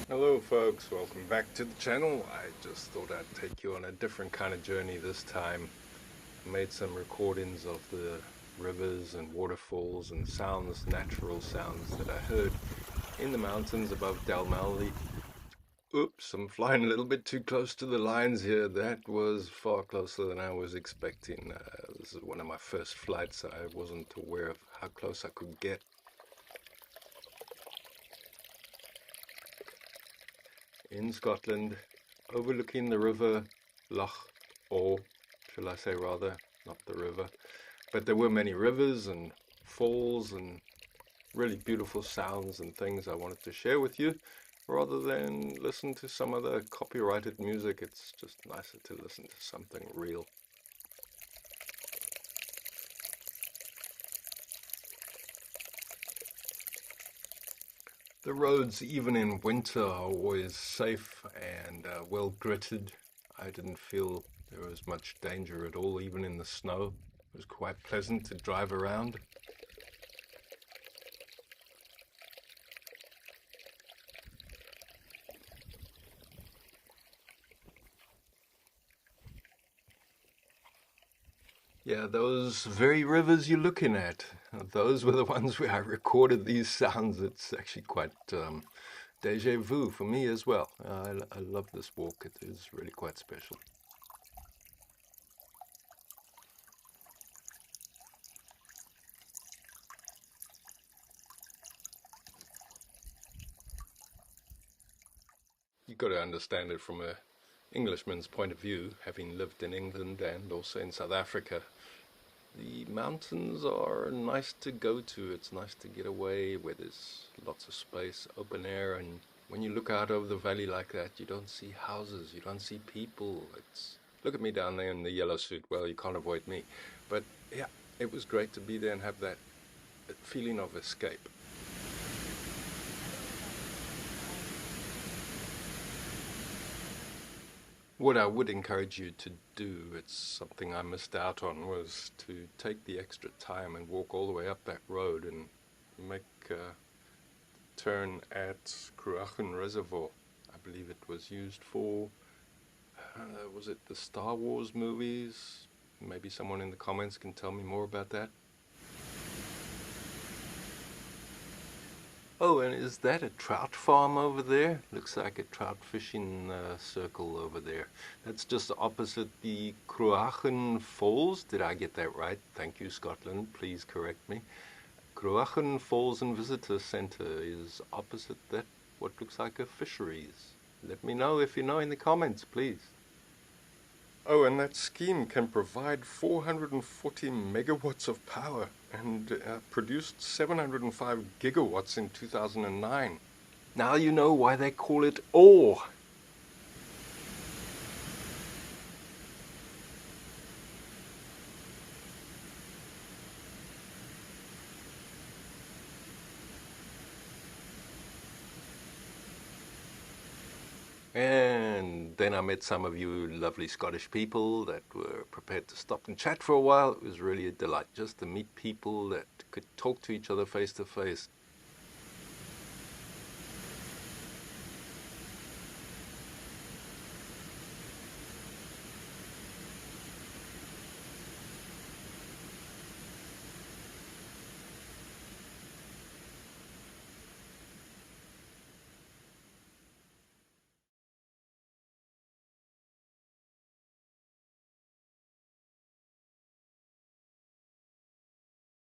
Hello folks, welcome back to the channel. I just thought I'd take you on a different kind of journey this time. I made some recordings of the rivers and waterfalls and sounds, natural sounds that I heard in the mountains above Dalmally. Oops, I'm flying a little bit too close to the lines here. That was far closer than I was expecting. This is one of my first flights. I wasn't aware of how close I could get. In Scotland, overlooking the river Loch Awe, shall I say rather, not the river. But there were many rivers and falls and really beautiful sounds and things I wanted to share with you. Rather than listen to some of the copyrighted music, it's just nicer to listen to something real. The roads, even in winter, are always safe and well gritted. I didn't feel there was much danger at all, even in the snow. It was quite pleasant to drive around. Yeah, those very rivers you're looking at, those were the ones where I recorded these sounds. It's actually quite deja vu for me as well. I love this walk. It is really quite special. You've got to understand it from a Englishman's point of view, having lived in England and also in South Africa. The mountains are nice to go to. It's nice to get away where there's lots of space, open air, and when you look out over the valley like that, you don't see houses, you don't see people. It's look at me down there in the yellow suit. Well, you can't avoid me. But yeah, it was great to be there and have that feeling of escape. What I would encourage you to do, it's something I missed out on, was to take the extra time and walk all the way up that road and make a turn at Cruachan Reservoir. I believe it was used for, was it the Star Wars movies? Maybe someone in the comments can tell me more about that. Oh, and is that a trout farm over there? Looks like a trout fishing circle over there. That's just opposite the Cruachan Falls. Did I get that right? Thank you, Scotland. Please correct me. Cruachan Falls and Visitor Centre is opposite that, what looks like a fisheries. Let me know if you know in the comments, please. Oh, and that scheme can provide 440 megawatts of power and produced 705 gigawatts in 2009. Now you know why they call it ore. And then I met some of you lovely Scottish people that were prepared to stop and chat for a while. It was really a delight just to meet people that could talk to each other face to face.